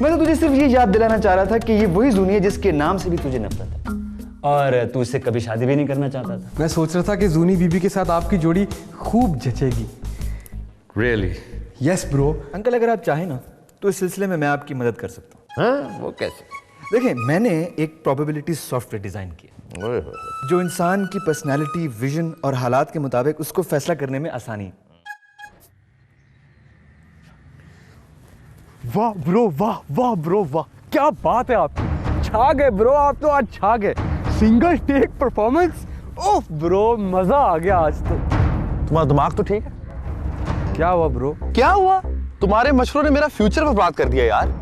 मैं तो तुझे सिर्फ ये याद दिलाना चाह रहा था कि ये वही जूनी है जिसके नाम से भी तुझे नफरत है, और तू इससे कभी शादी भी नहीं करना चाहता था। मैं सोच रहा था कि जूनी बीबी के साथ आपकी जोड़ी खूब जचेगी। रियली? Yes bro. अंकल अगर आप चाहें ना तो इस सिलसिले में मैं आपकी मदद कर सकता हूँ। हाँ, वो कैसे? देखिए, मैंने एक प्रोबेबिलिटी सॉफ्टवेयर डिजाइन किया जो इंसान की पर्सनैलिटी, विजन और हालात के मुताबिक उसको फैसला करने में आसानी। वाह ब्रो, वाह वाह ब्रो, वाह क्या बात है आपकी। छा गए ब्रो, आप तो आज छा गए। Single take performance, oh bro मजा आ गया आज तो। तुम्हारा दिमाग तो ठीक है? क्या हुआ ब्रो? क्या हुआ? तुम्हारे मशवरों ने मेरा फ्यूचर बर्बाद कर दिया यार।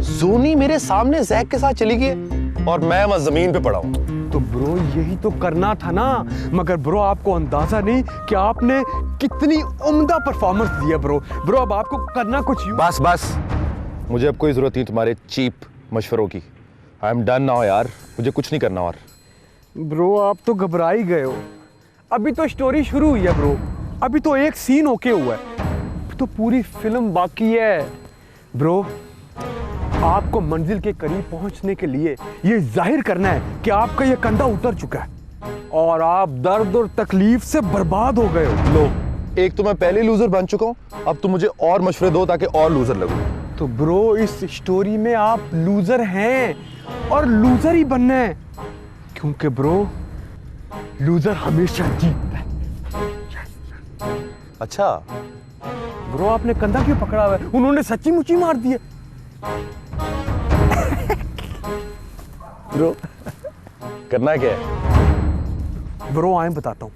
जोनी मेरे सामने जैक के साथ चली गई और मैं वहां जमीन पे पड़ा हूं। तो ब्रो यही तो करना था ना। मगर ब्रो आपको अंदाजा नहीं कि आपने कितनी उम्दा परफॉर्मेंस दी है ब्रो। ब्रो अब आपको करना कुछ यूं। बस बस, मुझे अब कोई जरूरत नहीं तुम्हारे चीप मशवरों की। आई एम डन नाउ यार, मुझे कुछ नहीं करना और। ब्रो आप तो घबरा ही गए हो। अभी तो स्टोरी शुरू हुई है ब्रो, अभी तो एक सीन होके हुआ है, तो पूरी फिल्म बाकी है। ब्रो आपको मंजिल के करीब पहुंचने के लिए ये जाहिर करना है कि आपका ये कंधा उतर चुका है और आप दर्द और तकलीफ से बर्बाद हो गए हो। लो, एक तो मैं पहले लूजर बन चुका हूं, अब तुम मुझे और मशवरे दो ताकि और लूजर लगूं। तो ब्रो इस स्टोरी में आप लूजर हैं और लूजर ही बनना है, क्योंकि ब्रो लूजर हमेशा जीतता है। अच्छा ब्रो आपने कंधा क्यों पकड़ा हुआ है? उन्होंने सच्ची मुच्ची मार दी है। ब्रो करना क्या है? ब्रो आए बताता हूं।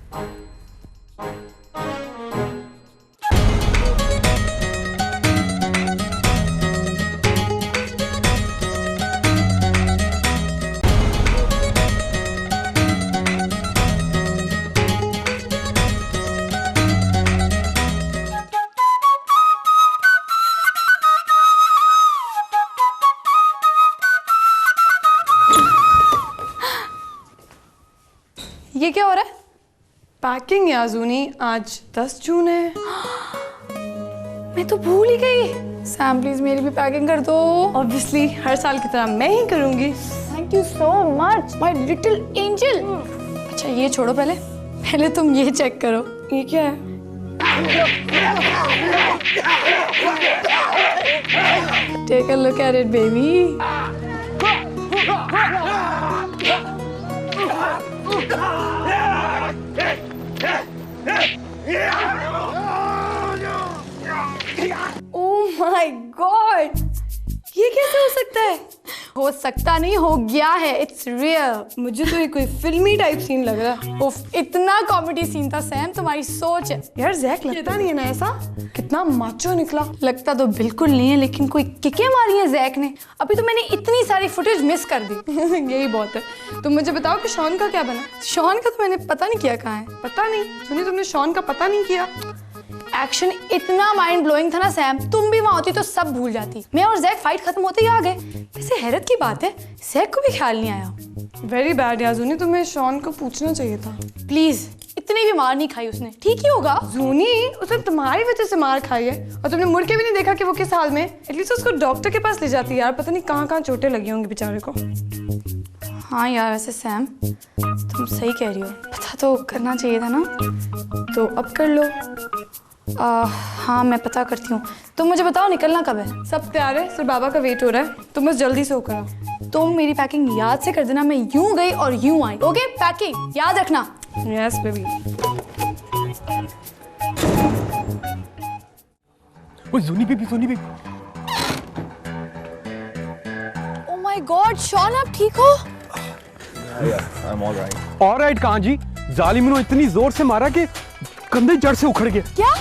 ये क्या हो रहा है? पैकिंग या जूनी, आज 10 जून है। मैं तो भूल ही गई। सैम प्लीज मेरी भी पैकिंग कर दो। ऑब्वियसली हर साल की तरह मैं ही करूंगी। Thank you so much my little angel. अच्छा ये छोड़ो, पहले तुम ये चेक करो। ये क्या है? Take a look at it baby. Oh my God, ये कैसे हो सकता है? हो सकता नहीं, हो गया है। It's real. मुझे तो ये कोई फिल्मी टाइप सीन लग रहा है। उफ, इतना कॉमेडी सीन था सैम, तुम्हारी सोच है। यार जैक लगता नहीं है ना ऐसा? कितना माचो निकला। लगता तो बिल्कुल नहीं है, लेकिन कोई किके मारी है जैक ने। अभी तो मैंने इतनी सारी फुटेज मिस कर दी। यही बहुत है। तुम मुझे बताओ कि शॉन का क्या बना? शॉन का तो मैंने पता नहीं किया कहाँ है। पता नहीं? सुनी तुमने शॉन का पता नहीं किया? एक्शन इतना माइंड ब्लोइंग था ना सैम, तुम भी वहां होती तो सब भूल जाती। मैं और जैक फाइट खत्म होते ही आ गए। वैसे हैरत की बात है, जैक को भी ख्याल नहीं आया। वेरी बैड यार जूनी, तुम्हें शॉन को पूछना चाहिए था। प्लीज, इतनी भी मार नहीं खाई उसने, ठीक ही होगा। जूनी, उसने तुम्हारी वजह से मार खाई है और तुमने मुड़ के भी नहीं देखा कि वो किस हाल में। एटलीस्ट उसको डॉक्टर के पास ले जाती यार, पता नहीं कहाँ कहाँ चोटें लगी होंगी बेचारे को। हाँ यार वैसे सैम तुम सही कह रही हो, पता तो करना चाहिए था ना। तो अब कर लो। हाँ मैं पता करती हूँ। तुम मुझे बताओ निकलना कब है? सब तैयार है, सिर्फ बाबा का वेट हो रहा है। तुम बस जल्दी से होकर आओ। तुम मेरी पैकिंग याद से कर देना, मैं यूं गई और यूं आई। ओके, पैकिंग याद रखना। Yes baby. ओए Zooni baby, Zooni baby. Oh my god Shaun, आप ठीक हो? I'm all right. ऑलराइट कहाँ जी? जालिम ने इतनी जोर से मारा कि कंधे जड़ से उखड़ गए। क्या?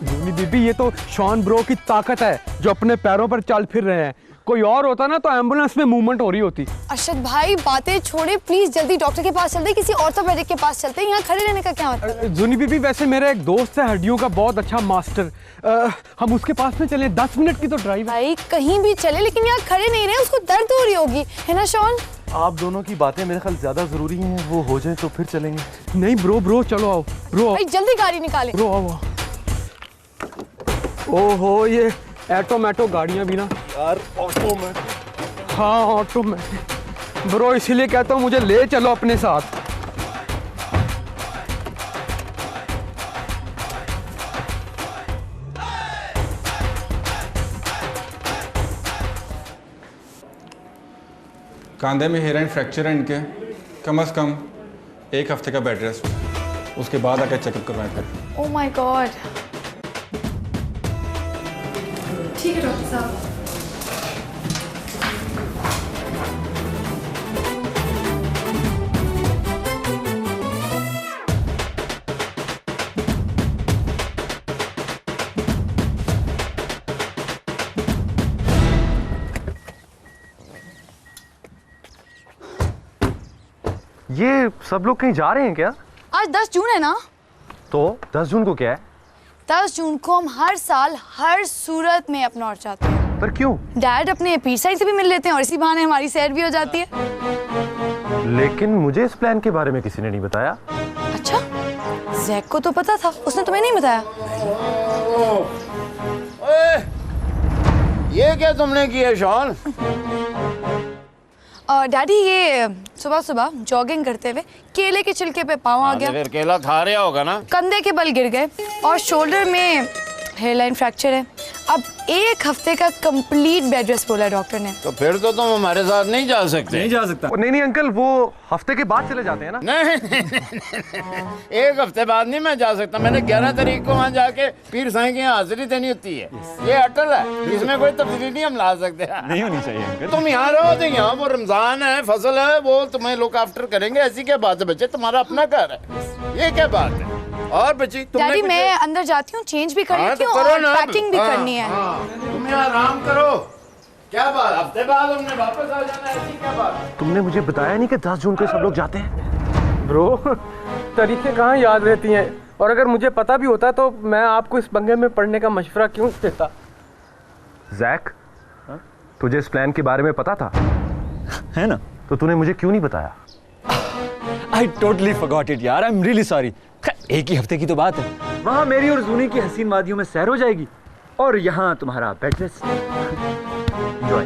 ज़ूनी बेबी ये तो शॉन ब्रो की ताकत है जो अपने पैरों पर चल फिर रहे हैं। कोई और होता ना तो एम्बुलेंस में मूवमेंट हो रही होती। अरशद भाई बातें छोड़े, प्लीज जल्दी डॉक्टर के पास चलते, किसी ऑर्थोपेडिक के पास चलते। यहाँ खड़े रहने का क्या मतलब? ज़ूनी बीबी वैसे मेरा एक दोस्त है हड्डियों का बहुत अच्छा मास्टर, हम उसके पास में चले। 10 मिनट की तो ड्राइव है। भाई कहीं भी चले लेकिन यहाँ खड़े नहीं रहे, उसको दर्द हो रही होगी, है ना शॉन? आप दोनों की बातें मेरे ख्याल ज्यादा जरूरी हैं, वो हो जाए तो फिर चलेंगे। नहीं ब्रो चलो आओ। ब्रो भाई जल्दी गाड़ी निकाले। ब्रो आओ। ओहो ये ऐटो गाड़ियां भी ना यार ऑटो में। हाँ ऑटो में ब्रो, इसीलिए कहता हूँ मुझे ले चलो अपने साथ। कांधे में हेयर एंड फ्रैक्चर है इनके, कम से कम 1 हफ्ते का बेड रेस्ट, उसके बाद आकर चेकअप करवाएं फिर। ओह माय गॉड। ठीक है डॉक्टर साहब। ये सब लोग कहीं जा रहे हैं क्या? आज 10 जून है ना? तो 10 जून को क्या है? 10 जून को हम हर साल हर सूरत में अपना और जाते हैं। पर क्यों? डैड अपने पीर साइड से भी मिल लेते हैं और इसी बहाने हमारी सैर भी हो जाती है। लेकिन मुझे इस प्लान के बारे में किसी ने नहीं बताया। अच्छा, जैक को तो पता था, उसने तुम्हें नहीं बताया? ये क्या तुमने किया शॉन? डैडी ये सुबह सुबह जॉगिंग करते हुए केले के छिलके पे पाँव आ गया, फिर केला खा रहा होगा ना। कंधे के बल गिर गए और शोल्डर में हेयरलाइन फ्रैक्चर है। अब 1 हफ्ते का कंप्लीट बेड रेस्ट बोला डॉक्टर ने। तो फिर तो तुम हमारे साथ नहीं जा सकते। नहीं जा सकता। नहीं अंकल, वो हफ्ते के बाद चले जाते हैं ना। नहीं 1 हफ्ते बाद नहीं मैं जा सकता। मैंने 11 तारीख को वहाँ जाके पीर साईं की हाजिरी देनी होती है। ये अटल है, इसमें कोई तब्दीली नहीं हम ला सकते। नहीं होनी चाहिए अंकल। तुम यहाँ रहो तो यहाँ वो रमजान है, फसल है, वो तुम्हें लुक आफ्टर करेंगे। ऐसी क्या बात है बच्चे, तुम्हारा अपना घर है, ये क्या बात है? और बच्ची डैडी मैं अंदर जाती हूँ, चेंज भी कर लेती हूँ और पैकिंग भी करनी है। तुम यहाँ आराम करो। क्या बात, हफ्ते बाद हमने वापस आ जाना है, ऐसी क्या बात? तुमने मुझे बताया नहीं कि 10 जून को सब लोग जाते हैं। ब्रो तारीखें कहाँ याद रहती हैं, और अगर मुझे पता भी होता तो मैं आपको इस पंगे में पड़ने का मशवरा क्यों देता। जैक, तुझे इस प्लान के बारे में पता था? है ना? तो तूने मुझे क्यों नहीं बताया? I totally forgot it यार, I'm really sorry। 1 ही हफ्ते की तो बात है। वहाँ मेरी और जूनी की हसीन वादियों में सैर हो जाएगी और यहाँ तुम्हारा बेड रेस्ट। एंजॉय।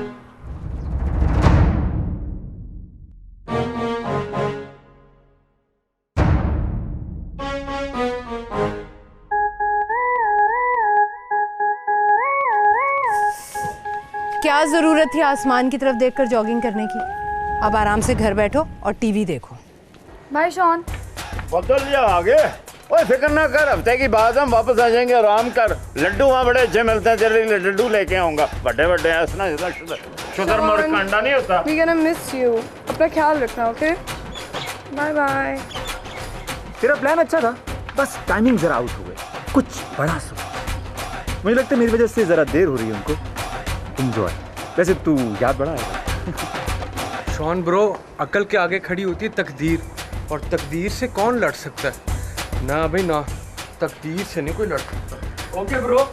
क्या जरूरत थी आसमान की तरफ देखकर जॉगिंग करने की? अब आराम से घर बैठो और टीवी देखो। Bye Shaun. बदल जा आगे। ओए फिक्र ना कर, हफ्ते की बाद हम वापस आ जाएंगे। आराम कर। लड्डू वहाँ बड़े अच्छे मिलते हैं, तेरे लिए लड्डू लेके आऊंगा। बड़े बड़े ऐसा शुतुरमुर्ग का अंडा नहीं होता। We're gonna miss you। अपना ख्याल रखना, ओके? Bye bye. तेरा प्लान अच्छा था, बस टाइमिंग जरा आउट हो गई। कुछ बड़ा सोच। मुझे लगता है मेरी वजह से जरा देर हो रही है उनको। एंजॉय। वैसे तू याद बड़ा है। शॉन ब्रो, अकल के आगे खड़ी होती है तकदीर, और तकदीर से कौन लड़ सकता है? ना भाई ना, तकदीर से नहीं कोई लड़ सकता। Okay bro.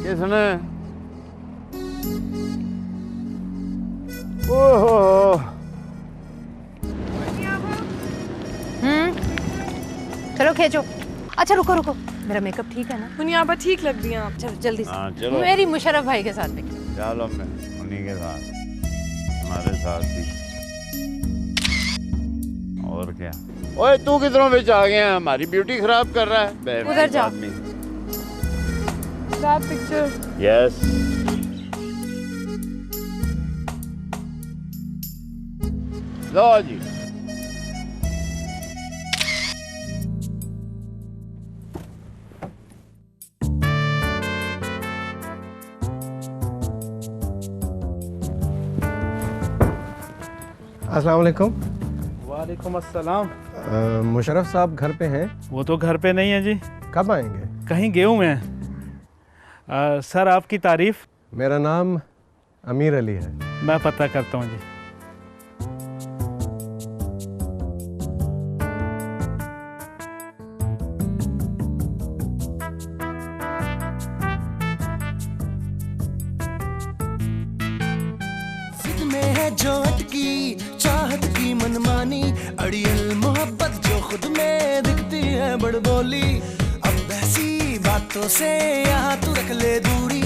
किसने? ओहो। चलो खींचो। अच्छा रुको रुको, मेरा मेकअप ठीक है ना? दुनिया पर ठीक लग रही हैं आप। चलो जल्दी से। हाँ चलो। मेरी मुशर्रफ भाई के साथ देखिए। चलो मैं उन्हीं के साथ, हमारे साथ ही। और क्या? ओए तू किधरों बीच आ गया? हमारी ब्यूटी खराब कर रहा है। उधर जा। That picture। यस। लो जी। अस्सलाम वालेकुम। वालेकुम अस्सलाम। मुशर्रफ साहब घर पे हैं? वो तो घर पे नहीं है जी। कब आएंगे? कहीं गए हुए हैं। सर आपकी तारीफ। मेरा नाम अमीर अली है। मैं पता करता हूँ जी। में है जो अटकी चाहत की मनमानी, अड़ियल मोहब्बत जो खुद में दिखती है बड़बोली। अब ऐसी बातों से यहाँ तू रख ले दूरी,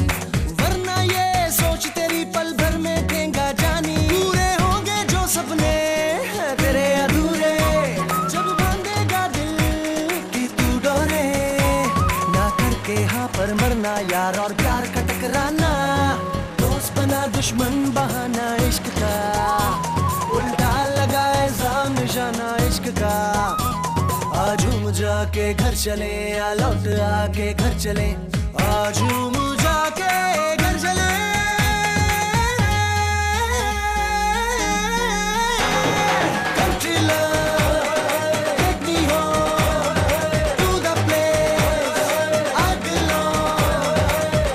वरना ये सोच तेरी पल भर में देगा जानी। पूरे होंगे जो सपने तेरे अधूरे, जब बांधेगा दिल की तू डोरे। ना करके हाँ पर मरना यार, और प्यार का टकराना, दोस्त बना दुश्मन बहाना इश्क का, उल्टा लगा इल्जाम निशाना इश्क का। आज हम जाके घर चले या लौट आके घर चले, आज हम जाके घर चले। Country love, take me home to the place I belong.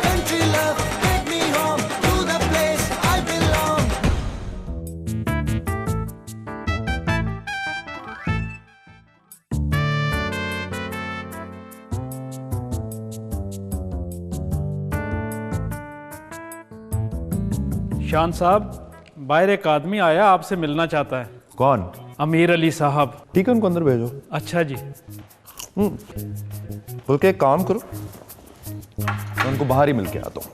Country love, take me home to the place I belong. शान साहब, बाहर एक आदमी आया आपसे मिलना चाहता है। कौन? अमीर अली साहब। ठीक है, उनको अंदर भेजो। अच्छा जी। बल्कि एक काम करो, मैं उनको बाहर ही मिल के आता हूँ।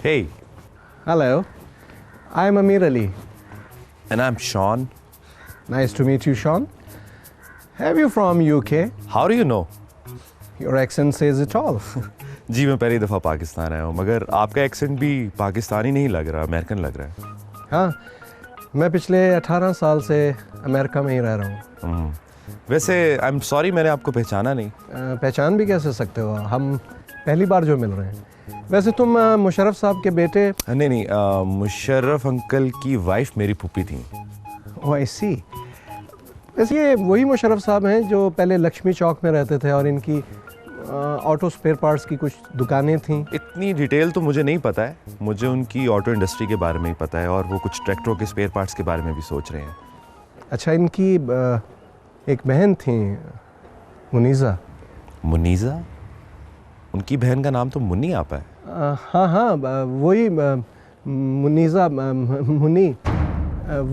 Hey. Hello, I'm Amir Ali. And I'm Sean. Nice to meet you, Sean. Have you from UK? How do you know? Your accent says it all. जी मैं पहली दफ़ा पाकिस्तान आया हूँ, मगर आपका एक्सेंट भी पाकिस्तानी नहीं लग रहा, अमेरिकन लग रहा है। हाँ, मैं पिछले 18 साल से अमेरिका में ही रह रहा हूँ। वैसे आई एम सॉरी, मैंने आपको पहचाना नहीं। पहचान भी कैसे सकते हो, हम पहली बार जो मिल रहे हैं। वैसे तुम मुशर्रफ साहब के बेटे? नहीं, मुशर्रफ अंकल की वाइफ मेरी फूफी थी। ओह आई सी। वैसे ये वही मुशर्रफ साहब हैं जो पहले लक्ष्मी चौक में रहते थे और इनकी ऑटो स्पेयर पार्ट्स की कुछ दुकानें थीं। इतनी डिटेल तो मुझे नहीं पता है, मुझे उनकी ऑटो इंडस्ट्री के बारे में ही पता है, और वो कुछ ट्रैक्टरों के स्पेयर पार्ट्स के बारे में भी सोच रहे हैं। अच्छा, इनकी एक बहन थी मुनीज़ा। मुनीज़ा? उनकी बहन का नाम तो मुन्नी आपा है। हाँ, वही मुनीज़ा मुन्नी।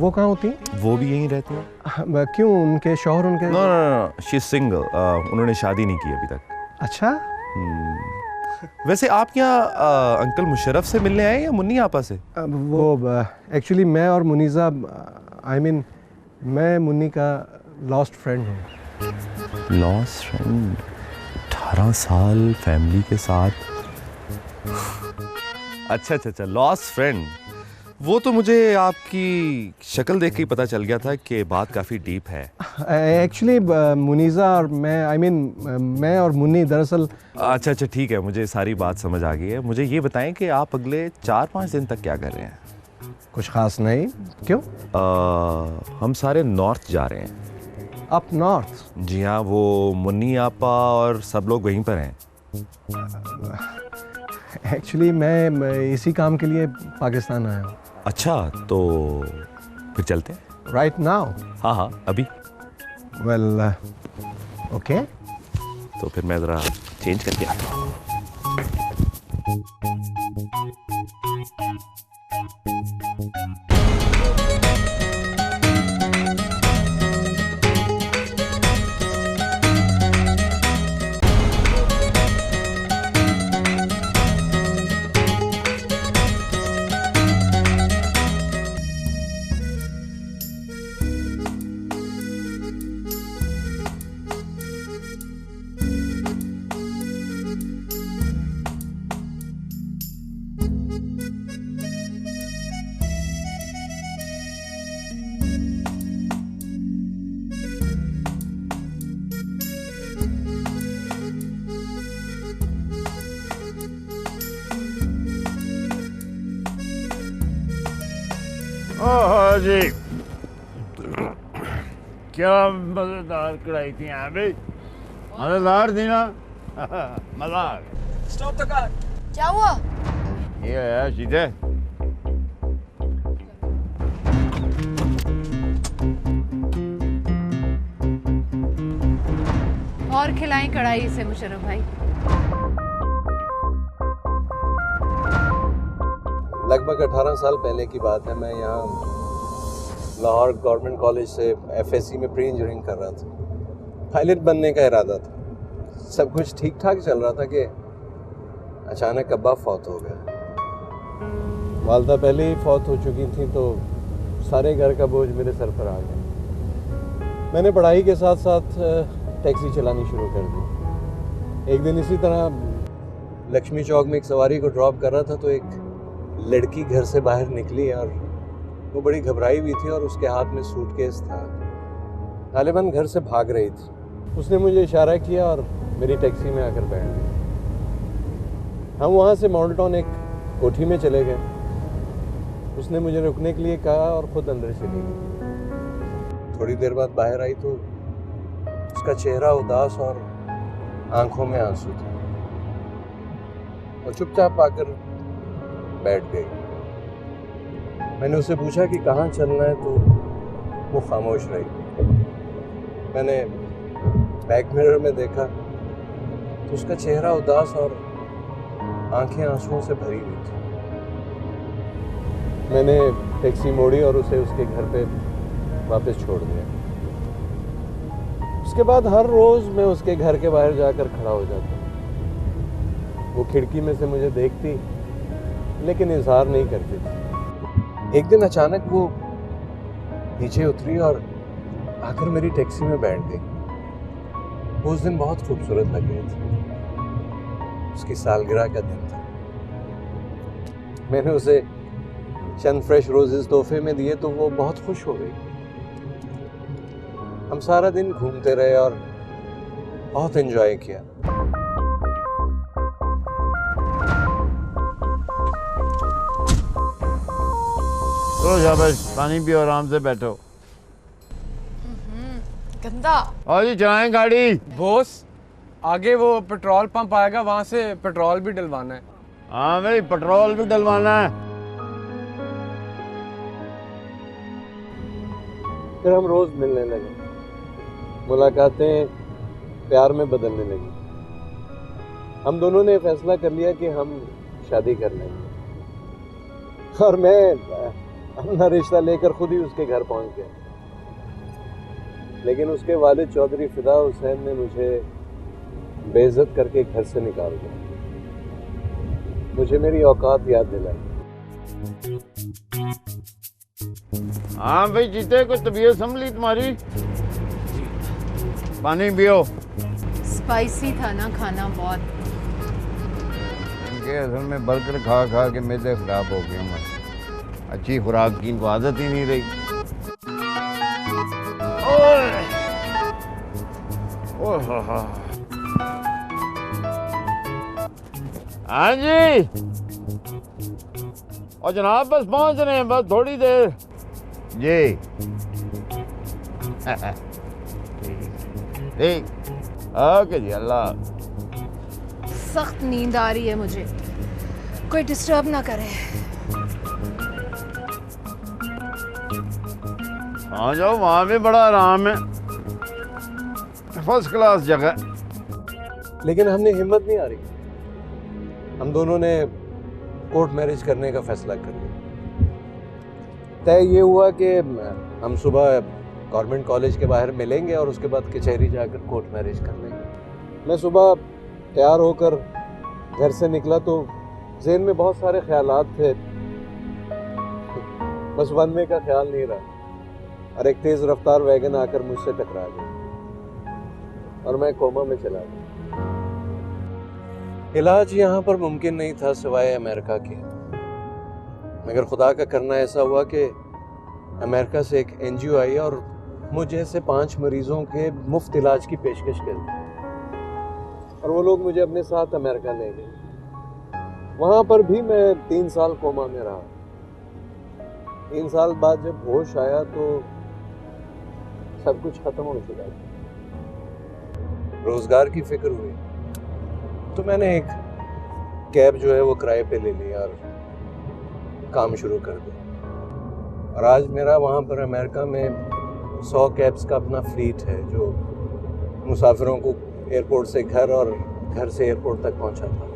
वो कहाँ होती? वो भी यहीं रहती हैं। क्यों, उनके शौहर उनके? नो, शी इज सिंगल, उन्होंने शादी नहीं की अभी तक। अच्छा। वैसे आप यहाँ अंकल मुशर्रफ से मिलने आए या मुन्नी आपा से? वो एक्चुअली मैं और मुनीज़ा, मैं मुन्नी का लॉस्ट फ्रेंड हूँ। Lost friend? 18 साल फैमिली के साथ। अच्छा, लॉस्ट फ्रेंड। वो तो मुझे आपकी शक्ल देख के ही पता चल गया था कि बात काफ़ी डीप है। एक्चुअली मुनीज़ा और मैं, मैं और मुन्नी दरअसल। अच्छा, ठीक है, मुझे सारी बात समझ आ गई है। मुझे ये बताएं कि आप अगले 4-5 दिन तक क्या कर रहे हैं? कुछ खास नहीं। क्यों? हम सारे नॉर्थ जा रहे हैं। Up north? जी हाँ, वो मुन्नी आपा और सब लोग वहीं पर हैं। एक्चुअली मैं इसी काम के लिए पाकिस्तान आया हूँ। अच्छा, तो फिर चलते हैं? Right now? हाँ, अभी। Well, okay. तो फिर मैं ज़रा चेंज करके आता हूँ। ओह जी, क्या मजेदार कढ़ाई थी यहाँ पे, मजेदार थी ना। मजा। Stop the car. क्या हुआ? ये है सीधे। और खिलाएं कढ़ाई से मुशर्रफ भाई। लगभग 18 साल पहले की बात है। मैं यहाँ लाहौर गवर्नमेंट कॉलेज से FSC में प्री इंजीनियरिंग कर रहा था। पायलट बनने का इरादा था। सब कुछ ठीक ठाक चल रहा था कि अचानक अब्बा फौत हो गया। वालदा पहले ही फौत हो चुकी थी तो सारे घर का बोझ मेरे सर पर आ गया। मैंने पढ़ाई के साथ साथ टैक्सी चलानी शुरू कर दी। एक दिन इसी तरह लक्ष्मी चौक में एक सवारी को ड्रॉप कर रहा था तो एक लड़की घर से बाहर निकली और वो बड़ी घबराई हुई थी और उसके हाथ में सूटकेस था। गालिबन घर से भाग रही थी। उसने मुझे इशारा किया और मेरी टैक्सी में आकर बैठ गई। हम वहाँ से माउंट टाउन एक कोठी में चले गए। उसने मुझे रुकने के लिए कहा और खुद अंदर चली गई। थोड़ी देर बाद बाहर आई तो उसका चेहरा उदास और आंखों में आंसू थे। वो चुपचाप आकर बैठ गई। मैंने उससे पूछा कि कहाँ चलना है तो वो खामोश रही। मैंने बैक मिरर में देखा तो उसका चेहरा उदास और आंखें आंसुओं से भरी हुई थी। मैंने टैक्सी मोड़ी और उसे उसके घर पे वापस छोड़ दिया। उसके बाद हर रोज मैं उसके घर के बाहर जाकर खड़ा हो जाता। वो खिड़की में से मुझे देखती लेकिन इजहार नहीं करती थी। एक दिन अचानक वो नीचे उतरी और आकर मेरी टैक्सी में बैठ गई। उस दिन बहुत खूबसूरत लग रही थी। उसकी सालगिरह का दिन था। मैंने उसे चंद फ्रेश रोजेस तोहफे में दिए तो वो बहुत खुश हो गई। हम सारा दिन घूमते रहे और बहुत एंजॉय किया। तो शाबाश, पानी पियो, आराम से बैठो। गंदा। और जी चलाएं गाड़ी। बॉस, आगे वो पेट्रोल पंप आएगा, वहां से पेट्रोल भी डलवाना है। हाँ भाई, पेट्रोल भी डलवाना है। फिर हम रोज मिलने लगे। मुलाकातें प्यार में बदलने लगी। हम दोनों ने फैसला कर लिया कि हम शादी कर लेंगे और मैं अपना रिश्ता लेकर खुद ही उसके घर पहुंच गया। लेकिन उसके वालिद चौधरी फिदा हुसैन ने मुझे बेइज्जत करके घर से निकाल दिया। मुझे मेरी औकात याद दिलाई। हाँ भाई जीते, कोई तबीयत संभली तुम्हारी? पानी पियो। स्पाइसी था ना खाना बहुत। इनके असल में बर्गर खा खा के मैदे खराब हो गए हमारे। अच्छी खुराक की इनको आदत ही नहीं रही। हाँ जी, और जनाब बस पहुंच रहे हैं, बस थोड़ी देर जी। ठीक, ओके जी, अल्लाह। सख्त नींद आ रही है मुझे, कोई डिस्टर्ब ना करे। आ जाओ, वहाँ भी बड़ा आराम है, फर्स्ट क्लास जगह। लेकिन हमने हिम्मत नहीं आ रही। हम दोनों ने कोर्ट मैरिज करने का फैसला कर लिया। तय ये हुआ कि हम सुबह गवर्नमेंट कॉलेज के बाहर मिलेंगे और उसके बाद कचहरी जाकर कोर्ट मैरिज कर लेंगे। मैं सुबह तैयार होकर घर से निकला तो ज़हन में बहुत सारे ख्यालात थे, बस वन वे का ख्याल नहीं रहा। और एक तेज़ रफ्तार वैगन आकर मुझसे टकरा गई और मैं कोमा में चला गया। इलाज यहाँ पर मुमकिन नहीं था सिवाय अमेरिका के, मगर खुदा का करना ऐसा हुआ कि अमेरिका से एक NGO आई और मुझे ऐसे 5 मरीजों के मुफ्त इलाज की पेशकश कर दी और वो लोग मुझे अपने साथ अमेरिका ले गए। वहाँ पर भी मैं 3 साल कोमा में रहा। 3 साल बाद जब होश आया तो सब कुछ खत्म हो चुका था। रोजगार की फिक्र हुई तो मैंने एक कैब जो है वो किराए पे ले ली और काम शुरू कर दिया। और आज मेरा वहाँ पर अमेरिका में 100 कैब्स का अपना फ्लीट है जो मुसाफिरों को एयरपोर्ट से घर और घर से एयरपोर्ट तक पहुँचाता है।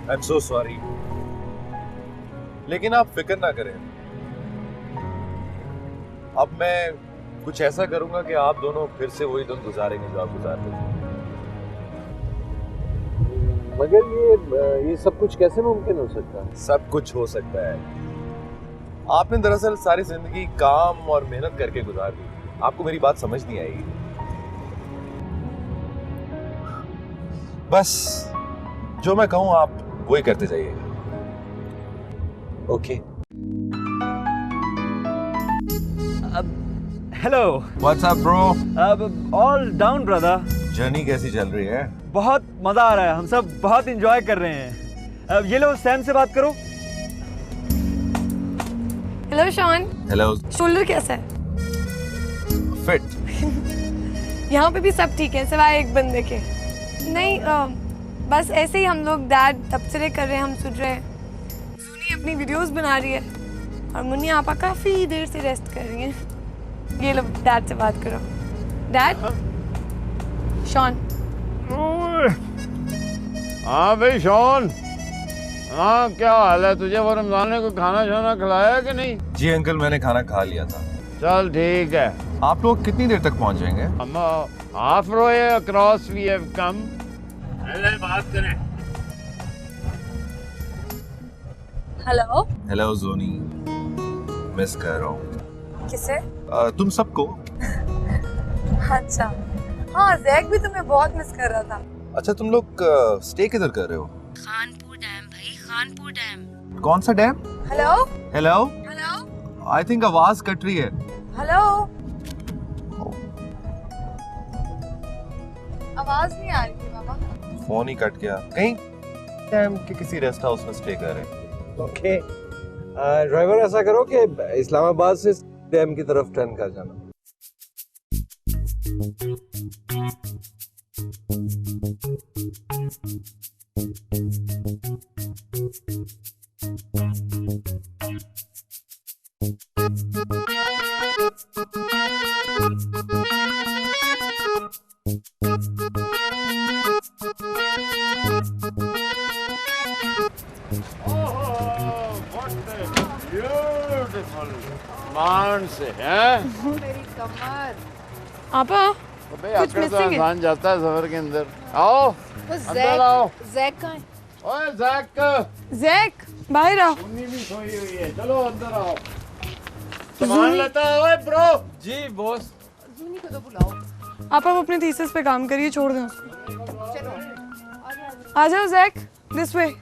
आई एम सो सॉरी, लेकिन आप फिक्र ना करें। अब मैं कुछ ऐसा करूंगा कि आप दोनों फिर से वही दिन गुजारेंगे जो आप गुजारते थे। मगर ये सब कुछ कैसे मुमकिन हो सकता है? सब कुछ हो सकता है। आपने दरअसल सारी जिंदगी काम और मेहनत करके गुजार दी, आपको मेरी बात समझ नहीं आएगी। बस जो मैं कहूं आप वही करते जाइए। Okay. Hello. What's up bro? अब ऑल डाउन ब्रदर। जर्नी कैसी चल रही है? बहुत मजा आ रहा है, हम सब बहुत एंजॉय कर रहे हैं। अब ये लो सैम से बात करो। Hello Shawn. हेलो। शोल्डर कैसा है? फिट। यहाँ पे भी सब ठीक है सिवाय एक बंदे के। नहीं बस ऐसे ही हम लोग डैड तबसरे कर रहे हैं। हम सोच रहे हैं सुनी अपनी वीडियोस बना रही है और मुन्नी आपा काफी देर से रेस्ट कर रही हैं। ये लो डैड से बात करो। डैड। शॉन। हाँ भाई शॉन। हाँ क्या हाल है? तुझे वो रमजान ने कोई खाना शाना खिलाया कि नहीं? जी अंकल, मैंने खाना खा लिया था। चल ठीक है। आप लोग कितनी देर तक पहुंच जाएंगे? हम हाफ रोए अक्रॉस वी हैव कम। पहले बात करें। हेलो। हेलो जोनी, मिस कर रहा हूँ। किसे? तुम सबको। अच्छा हाँ, जैक भी तुम्हें बहुत मिस कर रहा था। अच्छा तुम लोग स्टे किधर कर रहे हो? खानपुर डैम भाई, खानपुर डैम। कौन सा dam? Hello. Hello. Hello. I think आवाज कट रही है। हेलो। आवाज नहीं आ रही थी बाबा। फोन ही कट गया। कहीं डैम के किसी रेस्ट हाउस में स्टे कर रहे हैं। ओके। ड्राइवर ऐसा करो कि इस्लामाबाद से डैम की तरफ टर्न कर जाना। मान से है मेरी कमर। आपा कुछ मिसिंग है। जाता है सफर के अंदर। आओ अंदर आओ। जैक कहाँ है? ओए जैक। जैक बाहर आओ। सुन्नी भी सोई हुई है, चलो अंदर आओ। सामान लेता है। ओए ब्रो। जी बॉस। जूनी को तो बुलाओ। आप अपने थीसिस पे काम करिए, छोड़ दें उसको। चलो आ जाओ जैक, दिस वे।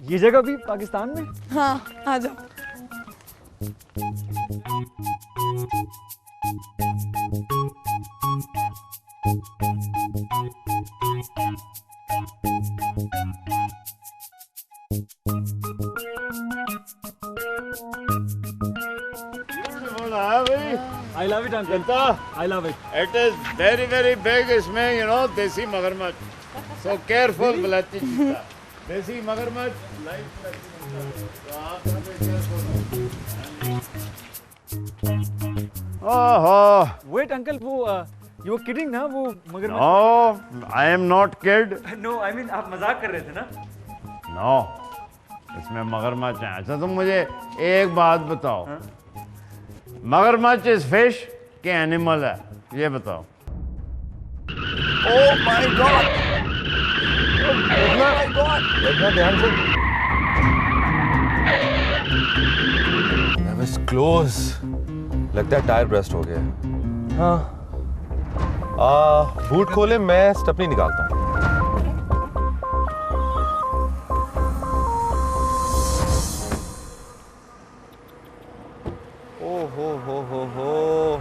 ये जगह भी पाकिस्तान में? हाँ आ जाओ। I love it uncle. I love it. It is very very big. इसमें you know देसी मगरमच्छ. So careful बलाची जीता. देसी मगरमच्छ लाइफ तो आप ओहो. Wait uncle, वो you were kidding ना? वो मगर No, I am not kid. No, I mean आप मजाक कर रहे थे ना? No, इसमें मगरमच्छ है। अच्छा तुम मुझे एक बात बताओ, मगरमच्छ इस फिश के एनिमल है, ये बताओ। Oh my God! देखना ध्यान से। I was close. लगता है टायर ब्रस्ट हो गया। हाँ। बूट खोले, मैं स्टेपनी निकालता हूँ। हो।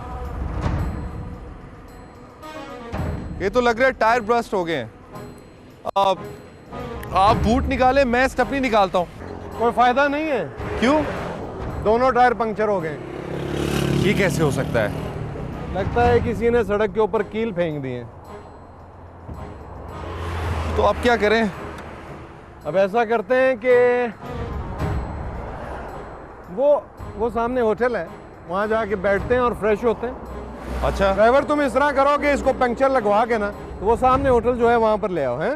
ये तो लग रहा है टायर ब्रस्ट हो गए हैं। आप बूट निकाले, मैं स्टेपनी निकालता हूँ। कोई फायदा नहीं है। क्यों? दोनों टायर पंक्चर हो गए। ये कैसे हो सकता है? लगता है किसी ने सड़क के ऊपर कील फेंक दी है। तो अब क्या करें? अब ऐसा करते हैं कि वो सामने होटल है, वहाँ जाके बैठते हैं और फ्रेश होते हैं। अच्छा ड्राइवर, तुम इस तरह करो कि इसको पंक्चर लगवा के ना, तो वो सामने होटल जो है वहाँ पर ले आओ। हैं,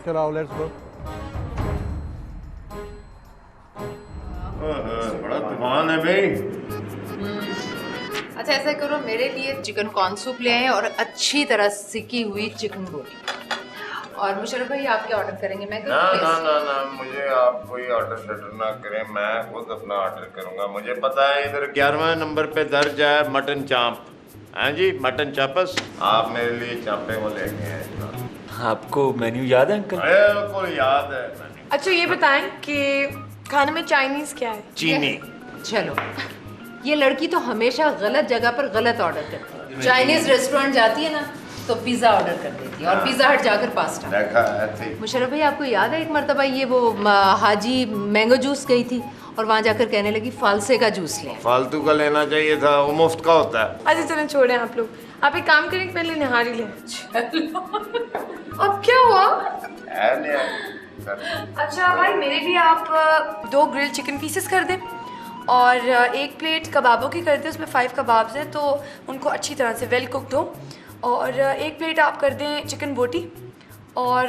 चलो आओ, लेट्स गो। बड़ा तूफान है भाई। अच्छा ऐसा करो, मेरे लिए चिकन कॉर्न सूप ले आए और अच्छी तरह सिकी हुई चिकन बोटी। और मुशर्रफ भाई आप क्या ऑर्डर करेंगे? मैं ना ना ना ना, मुझे आप कोई ऑर्डर शर्डर ना करें, मैं खुद अपना ऑर्डर करूंगा। मुझे पता है इधर 11वें नंबर पे दर्ज है मटन चाप। हाँ जी, मटन चापस। आप मेरे लिए चापे वो लेके आए। आपको मेन्यू याद है अंकल? बिल्कुल याद है। अच्छा ये बताएं कि खाने में चाइनीज क्या है? चीनी। चलो, ये लड़की तो हमेशा गलत जगह पर गलत ऑर्डर करती है। चाइनीज रेस्टोरेंट जाती है ना तो पिज़्ज़ा ऑर्डर कर देती है और पिज़्ज़ा हट जाकर पास्ता। देखा है। मुशर्रफ भाई आपको याद है एक मरतबा ये वो हाजी मैंगो जूस गई थी और वहाँ जाकर कहने लगी फालसे का जूस लें। फालतू का लेना चाहिए था, वो मुफ्त का होता है। अच्छा चलें, छोड़ें आप लोग। आप एक काम करें, पहले निहारी लें। अब क्या हुआ? अच्छा भाई, मेरे लिए आप 2 ग्रिल चिकन पीसेस कर दें और 1 प्लेट कबाबों की कर दें। उसमें 5 कबाब्स हैं तो उनको अच्छी तरह से वेल कुक्ड हो। और 1 प्लेट आप कर दें चिकन बोटी और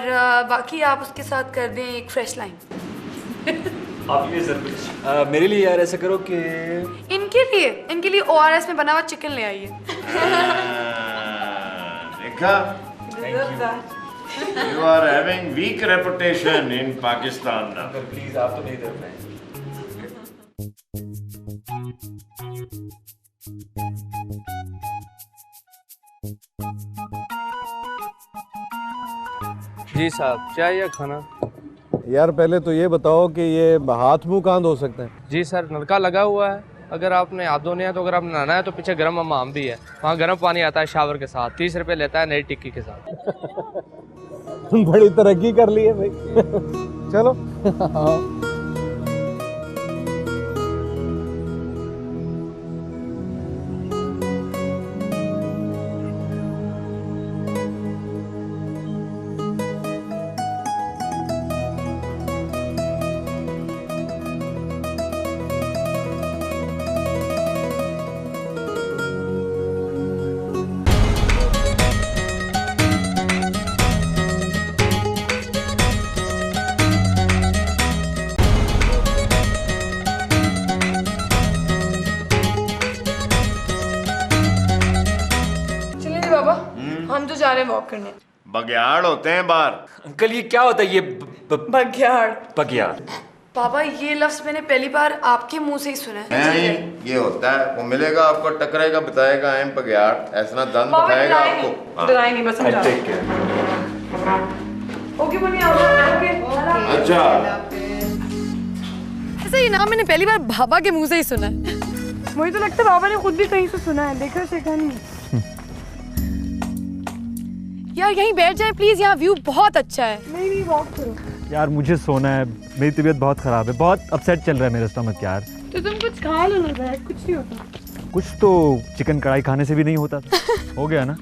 बाकी आप उसके साथ कर दें एक फ्रेश लाइम। आप ये सर कुछ मेरे लिए यार ऐसा करो कि इनके लिए ORS में बना हुआ चिकन ले आइए। देखा? You are having weak reputation in Pakistan now. Please आप तो नहीं दे पाए। जी साहब, चाय या खाना? यार पहले तो ये बताओ कि ये हाथ मुंह कहाँ धो सकते हैं? जी सर, नलका लगा हुआ है। अगर आपने हाथ धोने हैं तो अगर आप नहाना है तो पीछे गर्म हमाम भी है, वहाँ गर्म पानी आता है शावर के साथ। 30 रुपये लेता है नई टिक्की के साथ। बड़ी तरक्की कर ली है भाई। चलो। हम तो जा रहे हैं वॉक करने। बघियाड़ होते हैं बाहर। अंकल ये क्या होता है ये बघियाड़? बघियाड़ पापा, ये लफ्ज मैंने पहली बार आपके मुंह से ही सुना है। नहीं, ये होता है, वो मिलेगा आपको, टकरेगा, बताएगा आई एम बघियाड़, ऐसा दंत दिखाएगा आपको। डराए नहीं, बस हम जा रहे हैं। ओके बनी, ओके। अच्छा, ऐसा ये नाम मैंने पहली बार बाबा के मुंह से ही सुना है। मुझे तो लगता है बाबा ने खुद भी कहीं से सुना है, देखा शेखा नहीं। यार यहीं बैठ जाएं प्लीज, यहाँ व्यू बहुत अच्छा है। नहीं वॉक करो। यार मुझे सोना है, मेरी तबीयत बहुत ख़राब है, बहुत अपसेट चल रहा है मेरा स्टमक यार। तो तुम कुछ खा लो ना जैक, कुछ नहीं होता। कुछ तो चिकन कढ़ाई खाने से भी नहीं होता था। हो गया ना।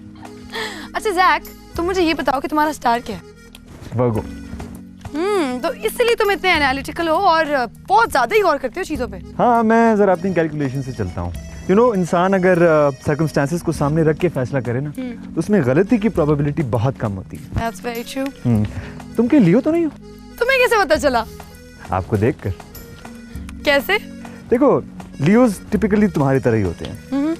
अच्छा जैक, तुम मुझे ये बताओ कि तुम्हारा स्टार क्या है? वर्गो। तो इसलिए तुम इतने एनालिटिकल हो और बहुत ज़्यादा ही गौर करते हो चीज़ों पे। हाँ, मैं ज़रा अपनी कैलकुलेशन से चलता हूँ। इंसान अगर सर्कमस्टेंसेस को सामने रख के फैसला करे ना, तो उसमें गलती की प्रोबेबिलिटी बहुत कम होती है। That's very true. तुम के लियो तो नहीं हो? तुम्हें कैसे पता चला? आपको देखकर। कैसे? देखो, लियोज टिपिकली तुम्हारी तरह ही होते हैं,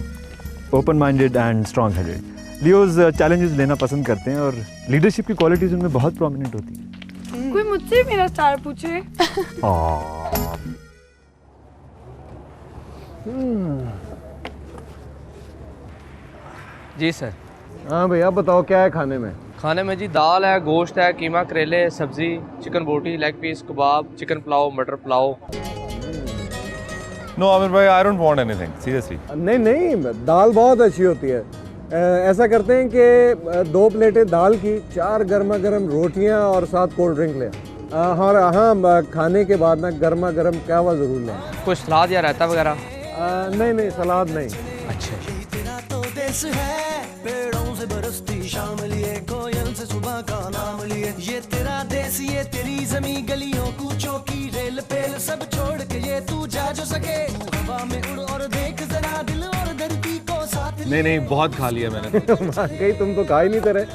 open minded and strong headed. Leos challenges लेना पसंद करते हैं और लीडरशिप की क्वालिटीज उनमें बहुत प्रोमिनेंट होती है। कोई मुझसे मेरा स्टार पूछे। जी सर। हाँ भैया बताओ क्या है खाने में? खाने में जी दाल है, गोश्त है, कीमा, करेले, सब्जी, चिकन बोटी, लेग पीस, कबाब, चिकन पुलाव, मटर पुलाव। नो आमिर भाई, I don't want anything, seriously. नहीं नहीं, दाल बहुत अच्छी होती है। ऐसा करते हैं कि 2 प्लेटें दाल की, 4 गर्मा गर्म रोटियां और साथ कोल्ड ड्रिंक ले। और हाँ, खाने के बाद ना गर्मा गर्म कहवा जरूर लें। कुछ सलाद या रायता वगैरह? नहीं सलाद नहीं। अच्छा। तेरा तो देश है, पेड़ों से बरसती शाम लिए, कोयल से सुबह का नाम लिए। ये तेरा देश, ये तेरी जमी, गलियों कूचों की रेल पेल सब छोड़ के ये तू जा जो सके, हवा में उड़ और देख जरा दिल और धरती को साथ। नहीं बहुत खा लिया मैंने। कहीं तुम तो खा ही नहीं तेरे,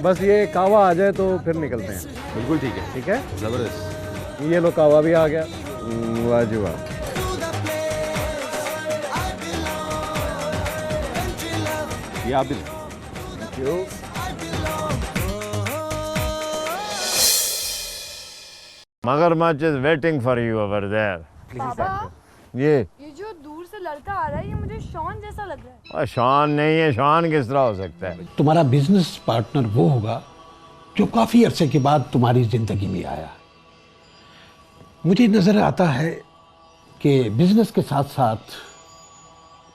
बस ये कावा आ जाए तो फिर निकलते हैं। बिल्कुल ठीक है। ठीक है, जबरदस्त। ये लो कावा भी आ गया। वाह जी वाह। ये आप भी मगरमच्छ is waiting for you over there. पापा, ये जो दूर से लड़का आ रहा है, ये मुझे शॉन जैसा लग रहा है। शान नहीं है, शान किस तरह हो सकता है? तुम्हारा बिजनेस पार्टनर वो होगा जो काफी अरसे के बाद तुम्हारी जिंदगी में आया। मुझे नजर आता है कि बिजनेस के साथ साथ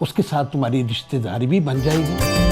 उसके साथ तुम्हारी रिश्तेदारी भी बन जाएगी।